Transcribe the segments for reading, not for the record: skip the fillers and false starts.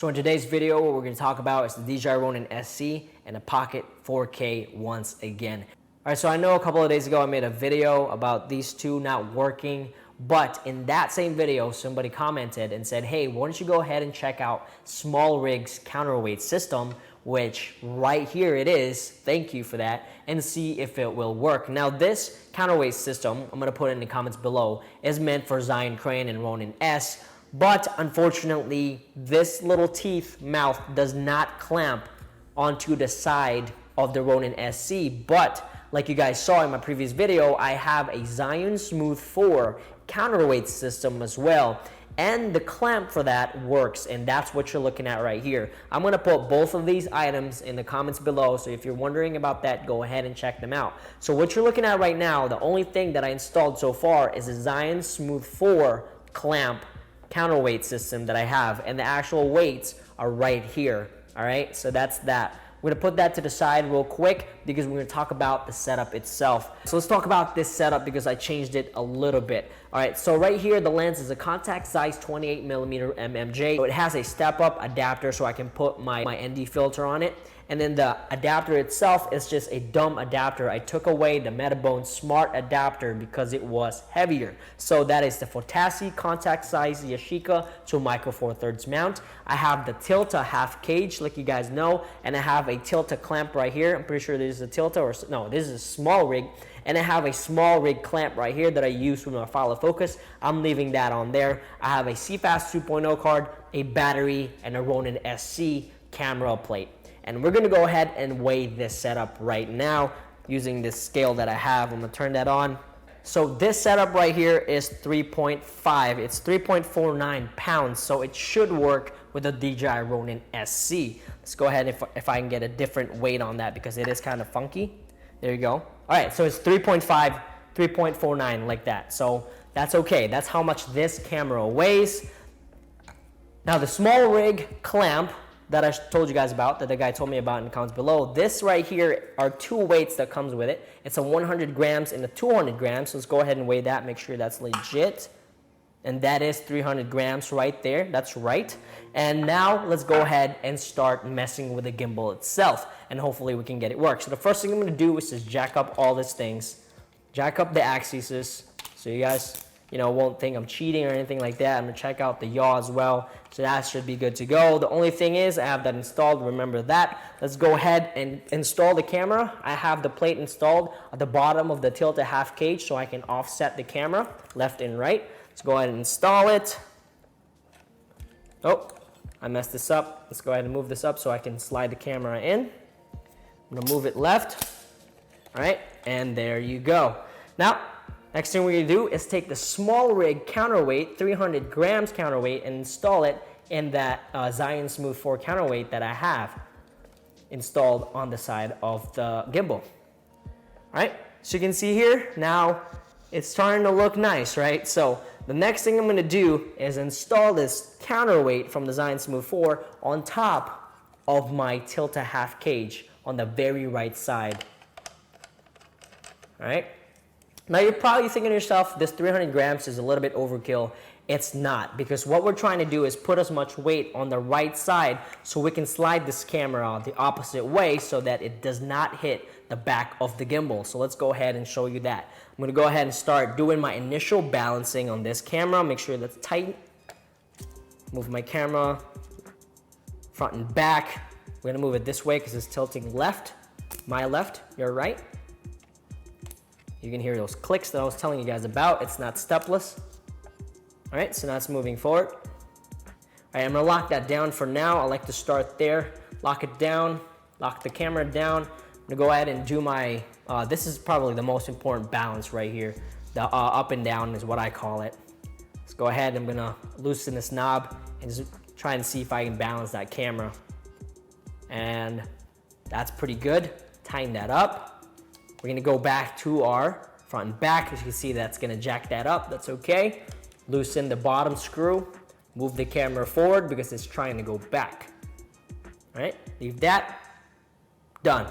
So in today's video, what we're going to talk about is the DJI Ronin SC and the Pocket 4K once again. Alright, so I know a couple of days ago I made a video about these two not working, but in that same video, somebody commented and said, hey, why don't you go ahead and check out SmallRig's counterweight system, which right here it is, thank you for that, and see if it will work. Now this counterweight system, I'm going to put it in the comments below, is meant for Zion Crane and Ronin S, but unfortunately, this little teeth mouth does not clamp onto the side of the Ronin SC. But like you guys saw in my previous video, I have a Zion Smooth 4 counterweight system as well. And the clamp for that works, and that's what you're looking at right here. I'm going to put both of these items in the comments below, so if you're wondering about that, go ahead and check them out. So what you're looking at right now, the only thing that I installed so far is a Zion Smooth 4 clamp counterweight system that I have, and the actual weights are right here. All right, so that's that. We're gonna put that to the side real quick because we're gonna talk about the setup itself. So let's talk about this setup because I changed it a little bit. All right, so right here the lens is a contact size 28mm MMJ. So it has a step-up adapter so I can put my ND filter on it. And then the adapter itself is just a dumb adapter. I took away the Metabone Smart adapter because it was heavier. So that is the Fotasi contact size Yashica to Micro Four Thirds mount. I have the Tilta half cage, like you guys know, and I have a Tilta clamp right here. I'm pretty sure this is a Tilta, or no, this is a SmallRig. And I have a SmallRig clamp right here that I use with my follow focus. I'm leaving that on there. I have a CFast 2.0 card, a battery, and a Ronin SC camera plate. And we're going to go ahead and weigh this setup right now using this scale that I have. I'm going to turn that on. So this setup right here is 3.5. It's 3.49 pounds, so it should work with the DJI Ronin SC. Let's go ahead if I can get a different weight on that because it is kind of funky. There you go. All right, so it's 3.5, 3.49 like that. So that's okay. That's how much this camera weighs. Now the SmallRig clamp that I told you guys about, that the guy told me about in the comments below, this right here are two weights that comes with it. It's a 100 grams and a 200 grams. So let's go ahead and weigh that, make sure that's legit. And that is 300 grams right there. That's right. And now let's go ahead and start messing with the gimbal itself. And hopefully we can get it work. So the first thing I'm going to do is just jack up all these things. Jack up the axes so you guys, won't think I'm cheating or anything like that. I'm going to check out the yaw as well. So that should be good to go. The only thing is I have that installed. Remember that. Let's go ahead and install the camera. I have the plate installed at the bottom of the Tilta half cage so I can offset the camera left and right. Let's go ahead and install it. Oh, I messed this up. Let's go ahead and move this up so I can slide the camera in. I'm going to move it left. All right, and there you go. Now, next thing we're going to do is take the SmallRig counterweight, 300 grams counterweight, and install it in that Zion Smooth 4 counterweight that I have installed on the side of the gimbal. All right, so you can see here, now it's starting to look nice, right? So the next thing I'm going to do is install this counterweight from the Zion Smooth 4 on top of my Tilta half cage on the very right side. All right. Now you're probably thinking to yourself, this 300 grams is a little bit overkill. It's not, because what we're trying to do is put as much weight on the right side so we can slide this camera the opposite way so that it does not hit the back of the gimbal. So let's go ahead and show you that. I'm going to go ahead and start doing my initial balancing on this camera. Make sure that's tight. Move my camera front and back. We're going to move it this way because it's tilting left. My left, your right. You can hear those clicks that I was telling you guys about. It's not stepless. All right, so now it's moving forward. All right, I'm gonna lock that down for now. I like to start there, lock it down, lock the camera down. I'm gonna go ahead and do my, this is probably the most important balance right here. The up and down is what I call it. Let's go ahead, I'm gonna loosen this knob and just try and see if I can balance that camera. And that's pretty good. Tighten that up. We're gonna go back to our front and back. As you can see, that's gonna jack that up. That's okay. Loosen the bottom screw. Move the camera forward because it's trying to go back. All right, leave that. Done.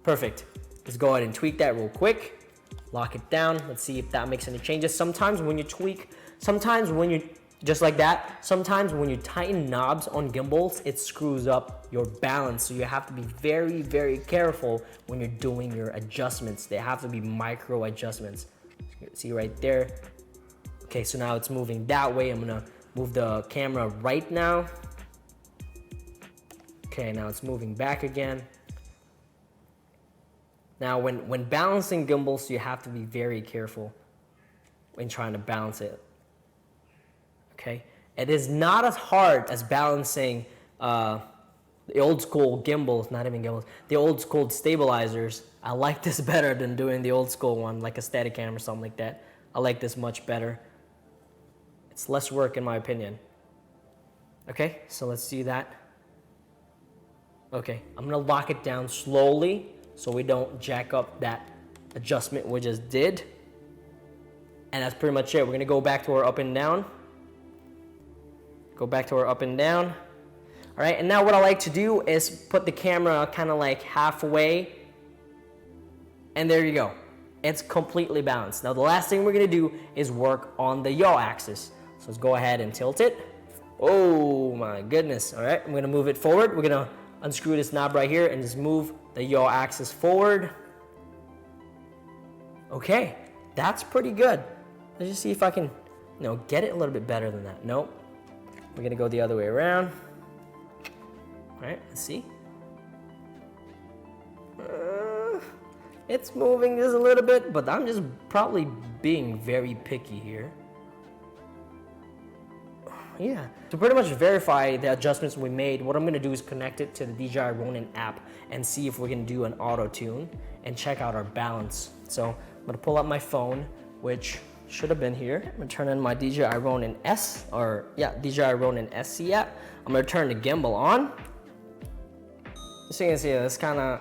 Perfect. Let's go ahead and tweak that real quick. Lock it down. Let's see if that makes any changes. Sometimes when you tweak, sometimes when you Just like that. Sometimes when you tighten knobs on gimbals, it screws up your balance. So you have to be very, very careful when you're doing your adjustments. They have to be micro adjustments. See right there. Okay, so now it's moving that way. I'm gonna move the camera right now. Okay, now it's moving back again. Now when balancing gimbals, you have to be very careful when trying to balance it. Okay, it is not as hard as balancing the old school gimbals, not even gimbals, the old school stabilizers. I like this better than doing the old school one, like a Steadicam or something like that. I like this much better. It's less work in my opinion. Okay, so let's do that. Okay, I'm gonna lock it down slowly so we don't jack up that adjustment we just did. And that's pretty much it. We're gonna go back to our up and down. Go back to our up and down. All right, and now what I like to do is put the camera kind of like halfway, and there you go. It's completely balanced. Now the last thing we're gonna do is work on the yaw axis. So let's go ahead and tilt it. Oh my goodness. All right, I'm gonna move it forward. We're gonna unscrew this knob right here and just move the yaw axis forward. Okay, that's pretty good. Let's just see if I can, get it a little bit better than that. Nope. We're gonna go the other way around. All right, let's see. It's moving just a little bit, but I'm just probably being very picky here. Yeah, to pretty much verify the adjustments we made, what I'm gonna do is connect it to the DJI Ronin app and see if we can do an auto tune and check out our balance. So I'm gonna pull up my phone, which should have been here. I'm gonna turn on my DJI Ronin DJI Ronin SC app. I'm gonna turn the gimbal on. So you can see this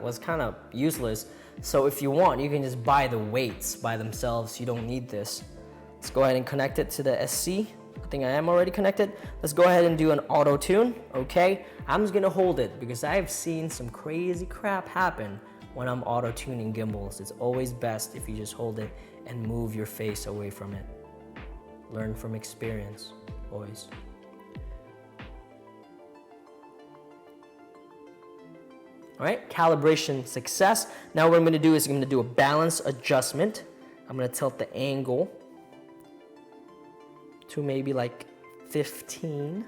was kind of useless. So if you want, you can just buy the weights by themselves. You don't need this. Let's go ahead and connect it to the SC. I think I am already connected. Let's go ahead and do an auto tune, okay? I'm just gonna hold it because I've seen some crazy crap happen when I'm auto tuning gimbals. It's always best if you just hold it and move your face away from it. Learn from experience, boys. All right, calibration success. Now what I'm gonna do is I'm gonna do a balance adjustment. I'm gonna tilt the angle to maybe like 15.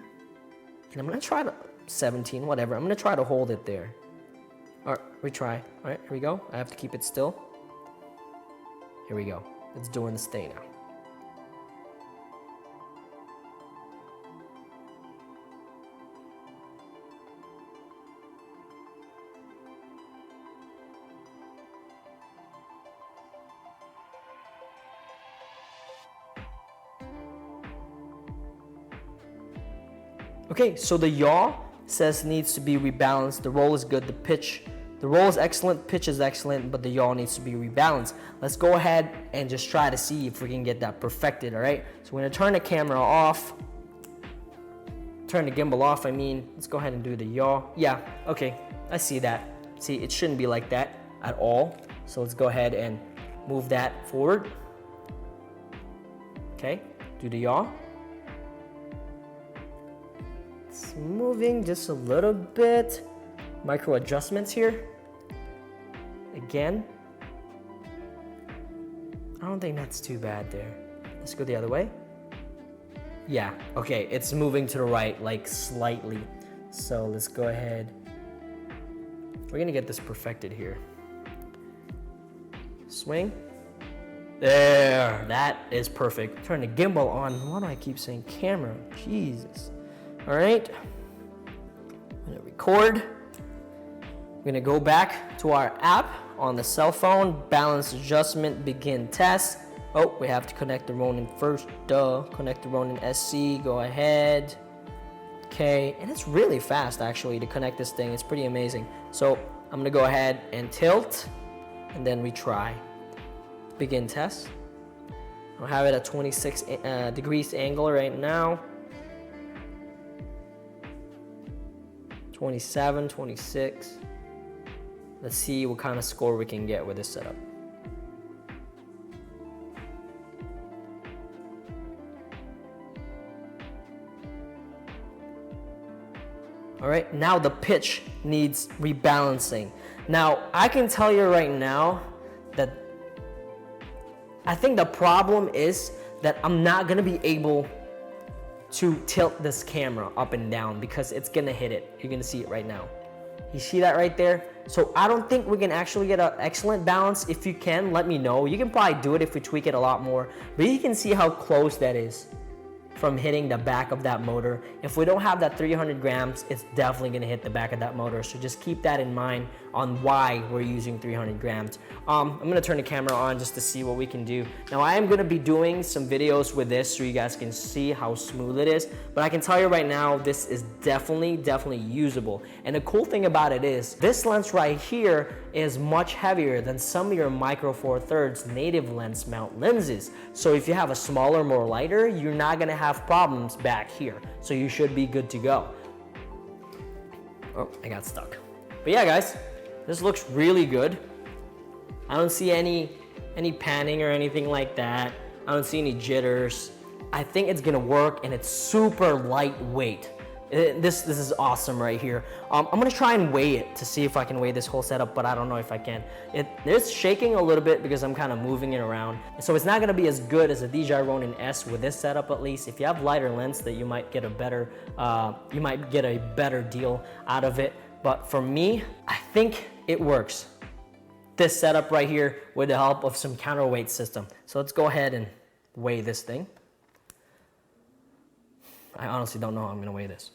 And I'm gonna try to 17, whatever. I'm gonna try to hold it there. All right, retry. All right, here we go. I have to keep it still. Here we go. It's doing this thing now. Okay, so the yaw says needs to be rebalanced. The roll is good. The roll is excellent, pitch is excellent, but the yaw needs to be rebalanced. Let's go ahead and just try to see if we can get that perfected, all right? So we're gonna turn the camera off, turn the gimbal off, I mean. Let's go ahead and do the yaw. Yeah, okay, I see that. See, it shouldn't be like that at all. So let's go ahead and move that forward. Okay, do the yaw. It's moving just a little bit. Micro adjustments here. Again. I don't think that's too bad there. Let's go the other way. Yeah, okay, it's moving to the right, like slightly. So let's go ahead. We're gonna get this perfected here. Swing. There, that is perfect. Turn the gimbal on. Why do I keep saying camera? Jesus. All right, I'm gonna record. I'm gonna go back to our app on the cell phone, balance adjustment, begin test. Oh, we have to connect the Ronin first, duh. Connect the Ronin SC, go ahead. Okay, and it's really fast actually to connect this thing. It's pretty amazing. So I'm gonna go ahead and tilt and then retry. Begin test. I'll have it at 26 degrees angle right now. 27, 26. Let's see what kind of score we can get with this setup. All right, now the pitch needs rebalancing. Now, I can tell you right now that I think the problem is that I'm not gonna be able to tilt this camera up and down because it's gonna hit it. You're gonna see it right now. You see that right there? So I don't think we can actually get an excellent balance. If you can, let me know. You can probably do it if we tweak it a lot more, but you can see how close that is from hitting the back of that motor. If we don't have that 300 grams, it's definitely gonna hit the back of that motor. So just keep that in mind on why we're using 300 grams. I'm gonna turn the camera on just to see what we can do. Now I am gonna be doing some videos with this so you guys can see how smooth it is, but I can tell you right now, this is definitely usable. And the cool thing about it is, this lens right here is much heavier than some of your Micro Four Thirds native lens mount lenses. So if you have a smaller, more lighter, you're not gonna have problems back here. So you should be good to go. Oh, I got stuck. But yeah, guys, this looks really good. I don't see any panning or anything like that. I don't see any jitters. I think it's gonna work, and it's super lightweight. This is awesome right here. I'm gonna try and weigh it to see if I can weigh this whole setup, but I don't know if I can. It's shaking a little bit because I'm kind of moving it around. So it's not gonna be as good as a DJI Ronin S with this setup, at least. If you have lighter lens, that you might get a better deal out of it. But for me, I think it works. This setup right here with the help of some counterweight system. So let's go ahead and weigh this thing. I honestly don't know how I'm gonna weigh this.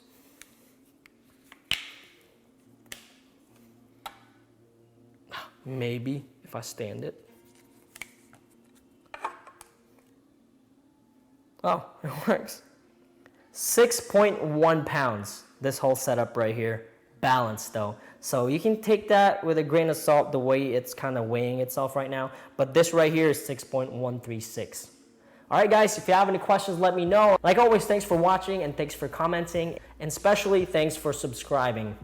Maybe if I stand it. Oh, it works. 6.1 pounds, this whole setup right here. Balanced though. So you can take that with a grain of salt the way it's kind of weighing itself right now. But this right here is 6.136. All right, guys, if you have any questions, let me know. Like always, thanks for watching and thanks for commenting, and especially thanks for subscribing.